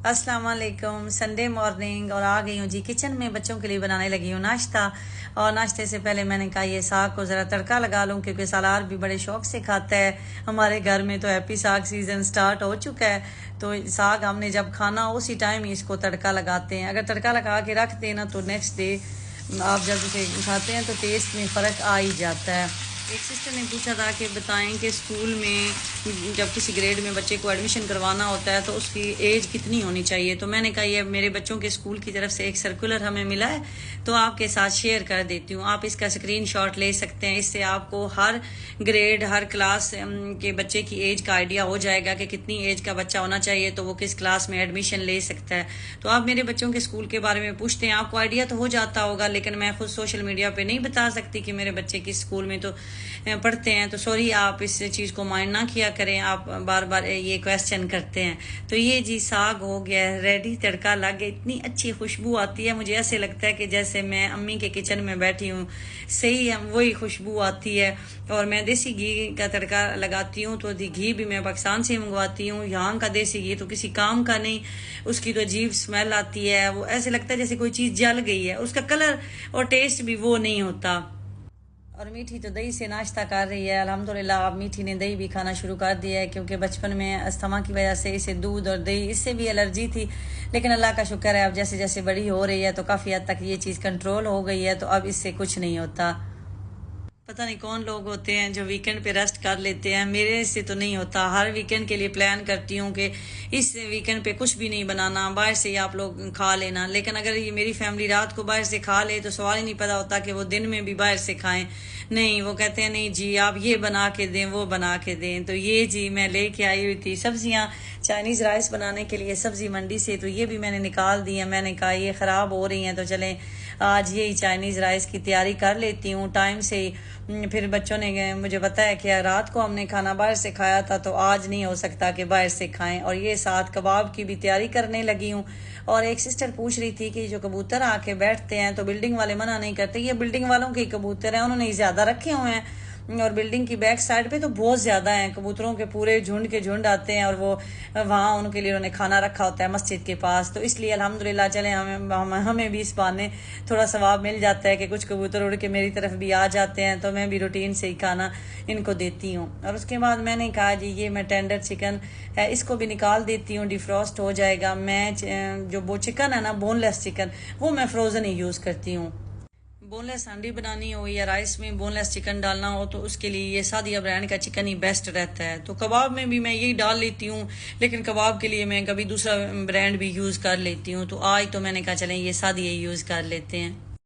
अस्सलाम वालेकुम। Sunday morning और आ गई हूँ जी किचन में, बच्चों के लिए बनाने लगी हूँ नाश्ता। और नाश्ते से पहले मैंने कहा ये साग को ज़रा तड़का लगा लूँ, क्योंकि सालार भी बड़े शौक से खाता है हमारे घर में। तो हैप्पी साग सीज़न स्टार्ट हो चुका है, तो साग हमने जब खाना उसी टाइम ही इसको तड़का लगाते हैं। अगर तड़का लगा के रख देना तो नेक्स्ट डे आप जब उसे खाते हैं तो टेस्ट में फ़र्क आ ही जाता है। एक सिस्टर ने पूछा था कि बताएं कि स्कूल में जब किसी ग्रेड में बच्चे को एडमिशन करवाना होता है तो उसकी एज कितनी होनी चाहिए। तो मैंने कहा ये मेरे बच्चों के स्कूल की तरफ से एक सर्कुलर हमें मिला है, तो आपके साथ शेयर कर देती हूँ। आप इसका स्क्रीनशॉट ले सकते हैं, इससे आपको हर ग्रेड हर क्लास के बच्चे की एज का आइडिया हो जाएगा कि कितनी एज का बच्चा होना चाहिए तो वो किस क्लास में एडमिशन ले सकता है। तो आप मेरे बच्चों के स्कूल के बारे में पूछते हैं, आपको आइडिया तो हो जाता होगा, लेकिन मैं खुद सोशल मीडिया पे नहीं बता सकती कि मेरे बच्चे किस स्कूल में तो पढ़ते हैं। तो सॉरी, आप इस चीज़ को माइंड ना किया करें, आप बार बार ये क्वेश्चन करते हैं। तो ये जी साग हो गया रेडी, तड़का लग गया, इतनी अच्छी खुशबू आती है, मुझे ऐसे लगता है कि जैसे मैं अम्मी के किचन में बैठी हूँ, सही वही खुशबू आती है। और मैं देसी घी का तड़का लगाती हूँ, तो घी भी मैं पाकिस्तान से मंगवाती हूँ। यहाँ का देसी घी तो किसी काम का नहीं, उसकी तो अजीब स्मेल आती है, वो ऐसे लगता है जैसे कोई चीज़ जल गई है, उसका कलर और टेस्ट भी वो नहीं होता। और मीठी तो दही से नाश्ता कर रही है अल्हम्दुलिल्लाह। अब मीठी ने दही भी खाना शुरू कर दिया है, क्योंकि बचपन में अस्थमा की वजह से इसे दूध और दही इससे भी एलर्जी थी, लेकिन अल्लाह का शुक्र है अब जैसे जैसे बड़ी हो रही है तो काफ़ी हद तक ये चीज़ कंट्रोल हो गई है, तो अब इससे कुछ नहीं होता। पता नहीं कौन लोग होते हैं जो वीकेंड पे रेस्ट कर लेते हैं, मेरे से तो नहीं होता। हर वीकेंड के लिए प्लान करती हूँ कि इस वीकेंड पे कुछ भी नहीं बनाना, बाहर से ही आप लोग खा लेना। लेकिन अगर ये मेरी फैमिली रात को बाहर से खा ले तो सवाल ही नहीं पता होता कि वो दिन में भी बाहर से खाएं। नहीं, वो कहते हैं नहीं जी आप ये बना के दें वो बना के दें। तो ये जी मैं लेके आई हुई थी सब्जियाँ चाइनीज़ राइस बनाने के लिए सब्जी मंडी से, तो ये भी मैंने निकाल दी है। मैंने कहा ये ख़राब हो रही हैं तो चलें आज यही चाइनीज़ राइस की तैयारी कर लेती हूँ टाइम से ही। फिर बच्चों ने मुझे बताया कि रात को हमने खाना बाहर से खाया था, तो आज नहीं हो सकता कि बाहर से खाएं। और ये साथ कबाब की भी तैयारी करने लगी हूँ। और एक सिस्टर पूछ रही थी कि जो कबूतर आके बैठते हैं तो बिल्डिंग वाले मना नहीं करते, ये बिल्डिंग वालों के कबूतर हैं, उन्होंने ज़्यादा रखे हुए हैं। और बिल्डिंग की बैक साइड पे तो बहुत ज़्यादा हैं कबूतरों के, पूरे झुंड के झुंड आते हैं, और वो वहाँ उनके लिए उन्होंने खाना रखा होता है मस्जिद के पास। तो इसलिए अल्हम्दुलिल्लाह चले हमें भी इस बहाने थोड़ा सवाब मिल जाता है कि कुछ कबूतर उड़ के मेरी तरफ भी आ जाते हैं, तो मैं भी रूटीन से ही खाना इनको देती हूँ। और उसके बाद मैंने कहा जी ये मैं टेंडर चिकन है इसको भी निकाल देती हूँ, डिफ्रॉस्ट हो जाएगा। मैं जो वो चिकन है ना बोनलेस चिकन, वो मैं फ्रोज़न ही यूज़ करती हूँ। बोनलेस हांडी बनानी हो या राइस में बोनलेस चिकन डालना हो तो उसके लिए ये सादिया ब्रांड का चिकन ही बेस्ट रहता है। तो कबाब में भी मैं यही डाल लेती हूँ, लेकिन कबाब के लिए मैं कभी दूसरा ब्रांड भी यूज़ कर लेती हूँ। तो आज तो मैंने कहा चलें ये सादिया यूज़ कर लेते हैं।